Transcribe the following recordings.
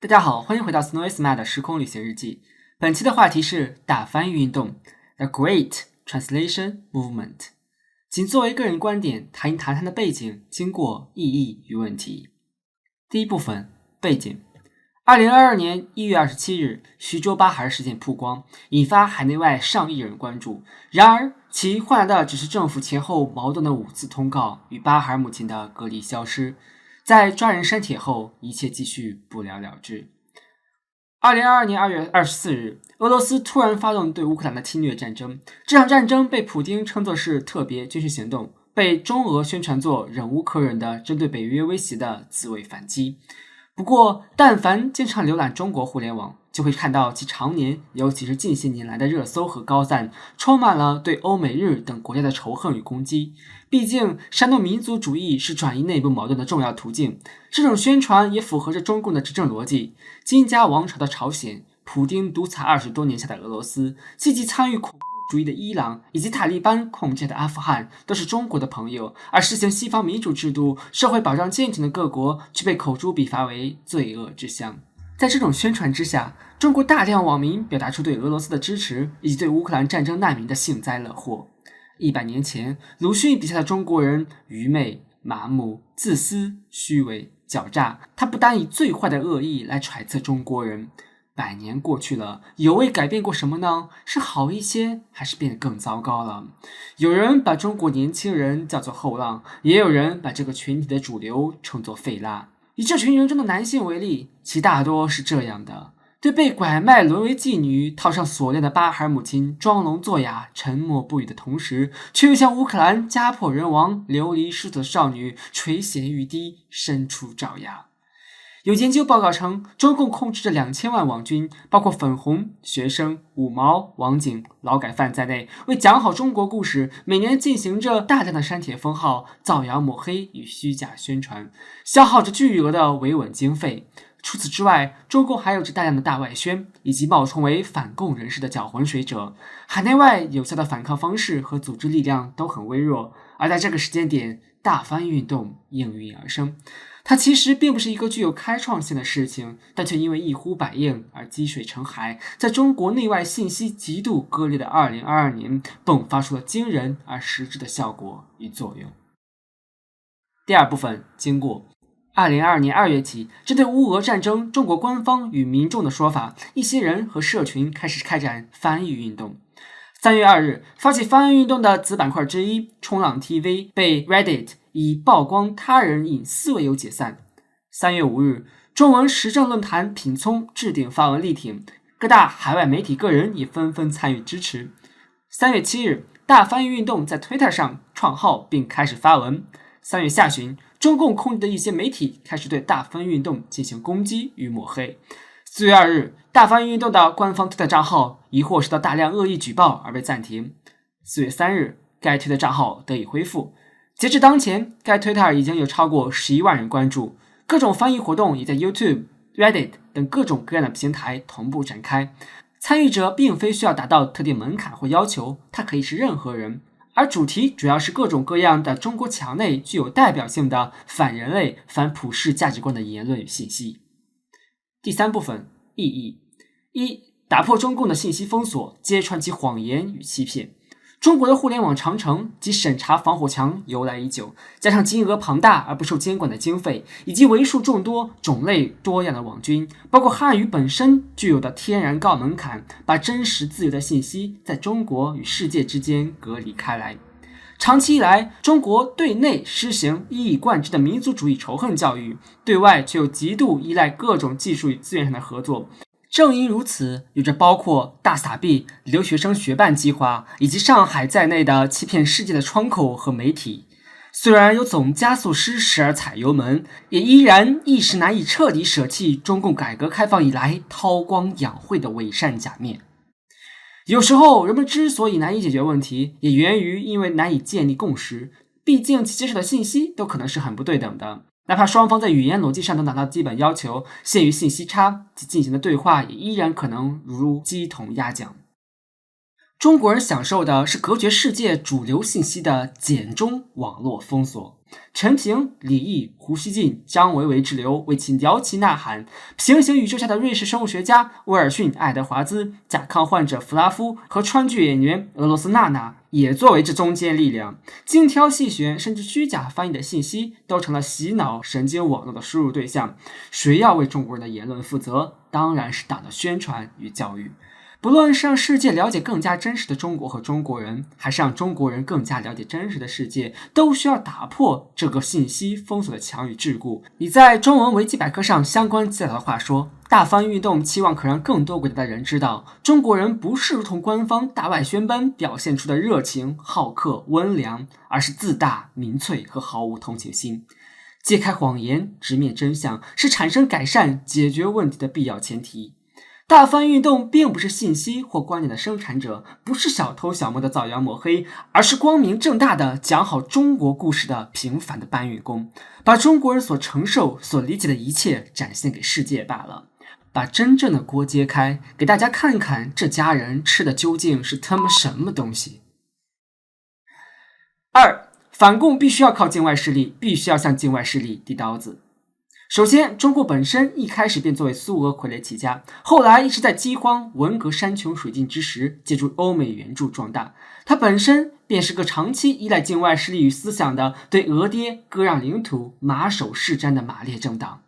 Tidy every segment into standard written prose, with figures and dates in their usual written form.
大家好，欢迎回到 Snowisma 的时空旅行日记。本期的话题是大翻译运动 The Great Translation Movement。仅作为个人观点，谈一谈它的背景、经过、意义与问题。第一部分，背景。2022年1月27日，徐州巴孩事件曝光，引发海内外上亿人关注。然而，其换来的只是政府前后矛盾的5次通告与巴孩母亲的隔离消失。在抓人删帖后，一切继续不了了之。2022年2月24日，俄罗斯突然发动对乌克兰的侵略战争。这场战争被普丁称作是特别军事行动，被中俄宣传作忍无可忍的针对北约威胁的自卫反击。不过，但凡经常浏览中国互联网，就会看到其常年，尤其是近些年来的热搜和高赞，充满了对欧美日等国家的仇恨与攻击。毕竟，煽动民族主义是转移内部矛盾的重要途径。这种宣传也符合着中共的执政逻辑。金家王朝的朝鲜、普丁独裁20多年下的俄罗斯、积极参与恐怖主义的伊朗以及塔利班控制的阿富汗都是中国的朋友，而实行西方民主制度、社会保障健全的各国却被口诛笔伐为罪恶之乡。在这种宣传之下，中国大量网民表达出对俄罗斯的支持以及对乌克兰战争难民的幸灾乐祸。100年前，鲁迅笔下的中国人愚昧、麻木、自私、虚伪、狡诈，他不单以最坏的恶意来揣测中国人。100年过去了，有未改变过什么呢？是好一些，还是变得更糟糕了？有人把中国年轻人叫做后浪，也有人把这个群体的主流称作废蜡。以这群人中的男性为例，其大多是这样的：对被拐卖沦为妓女、套上锁链的巴孩母亲装聋作哑、沉默不语的同时，却又向乌克兰家破人亡、流离失所的少女垂涎欲滴、伸出爪牙。有研究报告称，中共控制着2000万网军，包括粉红、学生、五毛、网警、劳改犯在内，为讲好中国故事，每年进行着大量的删帖封号、造谣抹黑与虚假宣传，消耗着巨额的维稳经费。除此之外，中共还有着大量的大外宣，以及冒充为反共人士的搅浑水者。海内外有效的反抗方式和组织力量都很微弱，而在这个时间点，大翻运动应运而生。它其实并不是一个具有开创性的事情，但却因为一呼百应而积水成海，在中国内外信息极度割裂的2022年，迸发出了惊人而实质的效果与作用。第二部分，经过。2022年2月起，针对乌俄战争，中国官方与民众的说法，一些人和社群开始开展翻译运动。3月2日，发起翻译运动的子板块之一冲浪 TV 被 Reddit 以曝光他人隐私为由解散。3月5日，中文时政论坛品聪置顶发文力挺，各大海外媒体个人也纷纷参与支持。3月7日，大翻译运动在 Twitter 上创号并开始发文。3月下旬，中共控制的一些媒体开始对大翻译运动进行攻击与抹黑。4月2日，大翻译运动的官方推特账号疑获受到大量恶意举报而被暂停。4月3日，该推特账号得以恢复。截至当前，该推特已经有超过11万人关注。各种翻译活动也在 YouTube、Reddit 等各种各样的平台同步展开。参与者并非需要达到特定门槛或要求，他可以是任何人。而主题主要是各种各样的中国墙内具有代表性的反人类、反普世价值观的言论与信息。第三部分，意义。1. 打破中共的信息封锁，揭穿其谎言与欺骗。中国的互联网长城及审查防火墙由来已久，加上金额庞大而不受监管的经费，以及为数众多、种类多样的网军，包括汉语本身具有的天然高门槛，把真实自由的信息在中国与世界之间隔离开来。长期以来，中国对内施行一以贯之的民族主义仇恨教育，对外却又极度依赖各种技术与资源上的合作。正因如此，有着包括大撒币、留学生学伴计划以及上海在内的欺骗世界的窗口和媒体。虽然有总加速师时而踩油门，也依然一时难以彻底舍弃中共改革开放以来韬光养晦的伪善假面。有时候，人们之所以难以解决问题，也源于因为难以建立共识，毕竟其接受的信息都可能是很不对等的。哪怕双方在语言逻辑上都达到基本要求，限于信息差及进行的对话也依然可能如鸡同鸭讲。中国人享受的是隔绝世界主流信息的简中网络封锁。陈平、李毅、胡锡进、张维为之流为其摇旗呐喊。平行宇宙下的瑞士生物学家威尔逊·爱德华兹、甲亢患者弗拉夫和川剧演员俄罗斯娜娜也作为这中坚力量，精挑细选甚至虚假翻译的信息都成了洗脑神经网络的输入对象。谁要为中国人的言论负责？当然是党的宣传与教育。不论是让世界了解更加真实的中国和中国人，还是让中国人更加了解真实的世界，都需要打破这个信息封锁的墙与桎梏。以在中文维基百科上相关记载的话说，大翻译运动期望可让更多国家的人知道，中国人不是如同官方大外宣般表现出的热情、好客、温良，而是自大、民粹和毫无同情心。揭开谎言，直面真相，是产生改善、解决问题的必要前提。大翻运动并不是信息或观点的生产者，不是小偷小摸的造谣抹黑，而是光明正大的讲好中国故事的平凡的搬运工，把中国人所承受、所理解的一切展现给世界罢了。把真正的锅揭开，给大家看看这家人吃的究竟是他妈什么东西。二，反共必须要靠境外势力，必须要向境外势力递刀子。首先，中国本身一开始便作为苏俄傀儡起家，后来一直在饥荒、文革山穷水尽之时，借助欧美援助壮大。它本身便是个长期依赖境外势力与思想的，对俄爹割让领土、马首是瞻的马列政党。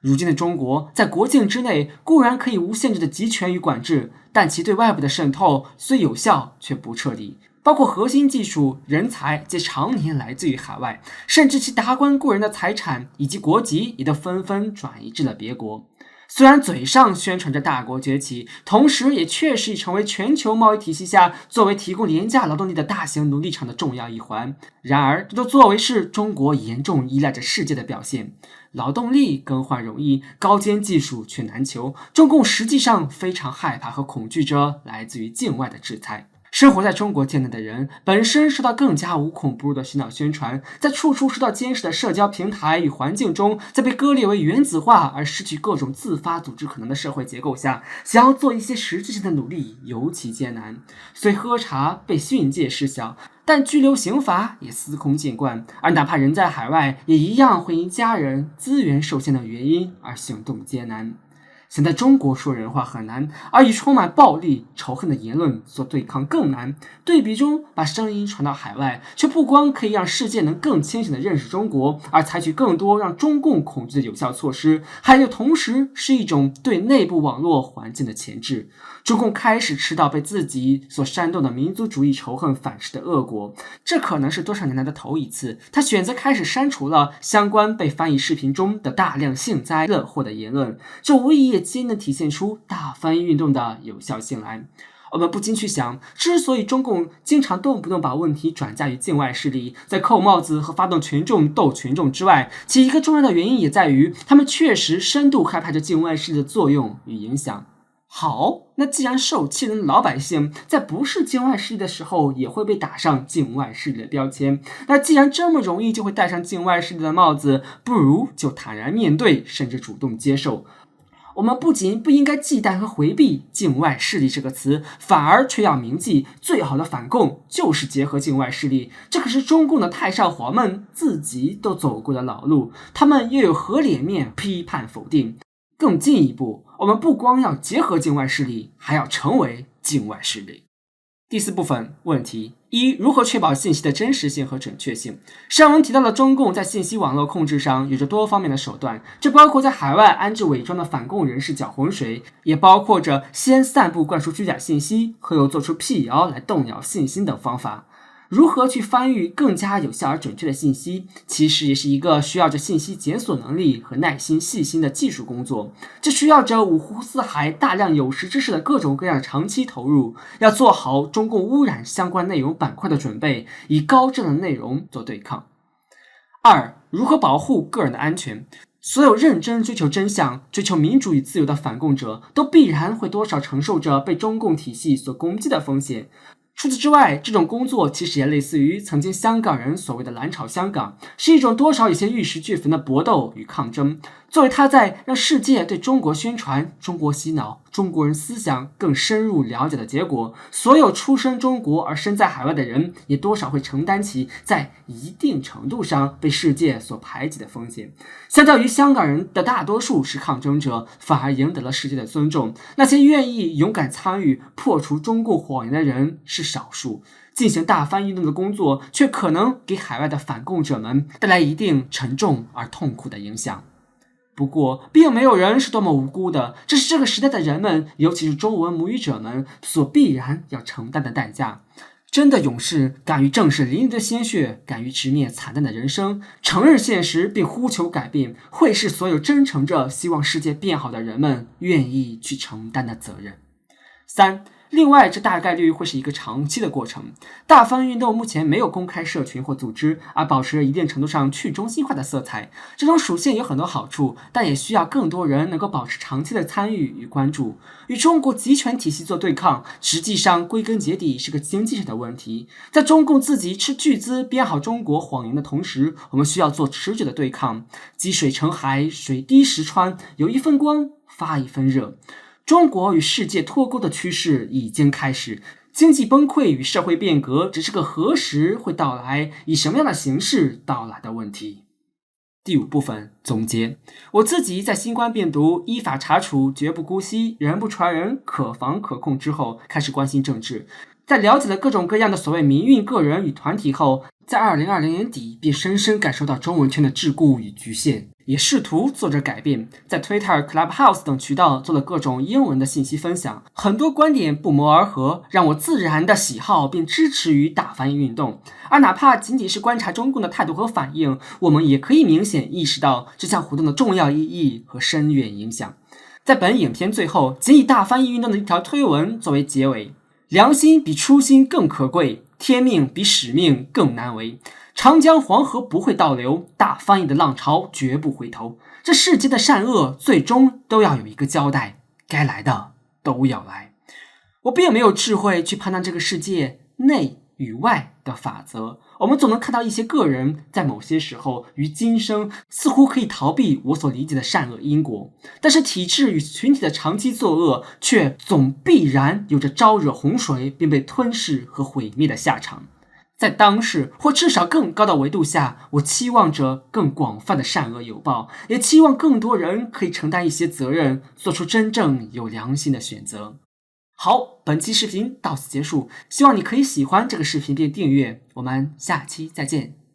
如今的中国在国境之内固然可以无限制的集权与管制，但其对外部的渗透虽有效却不彻底，包括核心技术、人才皆常年来自于海外，甚至其达官贵人的财产以及国籍也都纷纷转移至了别国。虽然嘴上宣传着大国崛起，同时也确实已成为全球贸易体系下作为提供廉价劳动力的大型奴隶场的重要一环。然而，这都作为是中国严重依赖着世界的表现。劳动力更换容易，高尖技术却难求。中共实际上非常害怕和恐惧着来自于境外的制裁。生活在中国境内的人本身受到更加无孔不入的洗脑宣传，在处处受到监视的社交平台与环境中，在被割裂为原子化而失去各种自发组织可能的社会结构下，想要做一些实质性的努力尤其艰难。虽喝茶被训诫事小，但拘留刑罚也司空见惯，而哪怕人在海外，也一样会因家人资源受限的原因而行动艰难。想在中国说人话很难，而与充满暴力、仇恨的言论所对抗更难。对比中，把声音传到海外，却不光可以让世界能更清醒地认识中国，而采取更多让中共恐惧的有效措施，还有同时是一种对内部网络环境的钳制。中共开始吃到被自己所煽动的民族主义仇恨反噬的恶果，这可能是多少年来的头一次，他选择开始删除了相关被翻译视频中的大量幸灾乐祸的言论，这无疑也皆能体现出大翻译运动的有效性来。我们不禁去想，之所以中共经常动不动把问题转嫁于境外势力，在扣帽子和发动群众斗群众之外，其一个重要的原因也在于，他们确实深度害怕着境外势力的作用与影响。好，那既然受欺人的老百姓在不是境外势力的时候也会被打上境外势力的标签，那既然这么容易就会戴上境外势力的帽子，不如就坦然面对，甚至主动接受。我们不仅不应该忌惮和回避境外势力这个词，反而却要铭记，最好的反共就是结合境外势力。这可是中共的太上皇们自己都走过的老路，他们又有何脸面批判否定？更进一步，我们不光要结合境外势力，还要成为境外势力。第四部分问题一：如何确保信息的真实性和准确性？上文提到了中共在信息网络控制上有着多方面的手段，这包括在海外安置伪装的反共人士搅浑水，也包括着先散布灌输虚假信息，后又做出辟谣来动摇信心等方法。如何去翻译更加有效而准确的信息，其实也是一个需要着信息检索能力和耐心细心的技术工作。这需要着五湖四海大量有识之士的各种各样的长期投入，要做好中共污染相关内容板块的准备，以高质量的内容做对抗。二、如何保护个人的安全？所有认真追求真相、追求民主与自由的反共者，都必然会多少承受着被中共体系所攻击的风险。除此之外，这种工作其实也类似于曾经香港人所谓的蓝潮香港，是一种多少有些玉石俱焚的搏斗与抗争。作为他在让世界对中国宣传、中国洗脑、中国人思想更深入了解的结果，所有出生中国而身在海外的人也多少会承担起在一定程度上被世界所排挤的风险。相较于香港人的大多数是抗争者，反而赢得了世界的尊重。那些愿意勇敢参与破除中共谎言的人是少数，进行大翻运动的工作却可能给海外的反共者们带来一定沉重而痛苦的影响。不过，并没有人是多么无辜的，这是这个时代的人们，尤其是中文母语者们所必然要承担的代价。真的勇士敢于正视淋漓的鲜血，敢于直面惨淡的人生，承认现实并呼求改变，会是所有真诚着希望世界变好的人们愿意去承担的责任。3. 另外，这大概率会是一个长期的过程。大翻运动目前没有公开社群或组织，而保持着一定程度上去中心化的色彩。这种属性有很多好处，但也需要更多人能够保持长期的参与与关注。与中国集权体系做对抗，实际上归根结底是个经济上的问题。在中共自己斥巨资编好中国谎言的同时，我们需要做持久的对抗。积水成海，水滴石穿，有一分光，发一分热。中国与世界脱钩的趋势已经开始，经济崩溃与社会变革只是个何时会到来、以什么样的形式到来的问题。第5部分总结，我自己在新冠病毒依法查处、绝不姑息、人不传人、可防可控之后，开始关心政治。在了解了各种各样的所谓民运个人与团体后，在2020年底便深深感受到中文圈的桎梏与局限，也试图做着改变。在 Twitter、Clubhouse 等渠道做了各种英文的信息分享，很多观点不谋而合，让我自然的喜好并支持于大翻译运动。而哪怕仅仅是观察中共的态度和反应，我们也可以明显意识到这项活动的重要意义和深远影响。在本影片最后，仅以大翻译运动的一条推文作为结尾：良心比初心更可贵，天命比使命更难为。长江黄河不会倒流，大翻译的浪潮绝不回头。这世间的善恶最终都要有一个交代，该来的都要来。我并没有智慧去判断这个世界内与外的法则，我们总能看到一些个人在某些时候于今生似乎可以逃避我所理解的善恶因果，但是体制与群体的长期作恶却总必然有着招惹洪水并被吞噬和毁灭的下场。在当世或至少更高的维度下，我期望着更广泛的善恶有报，也期望更多人可以承担一些责任，做出真正有良心的选择。好，本期视频到此结束，希望你可以喜欢这个视频并订阅，我们下期再见。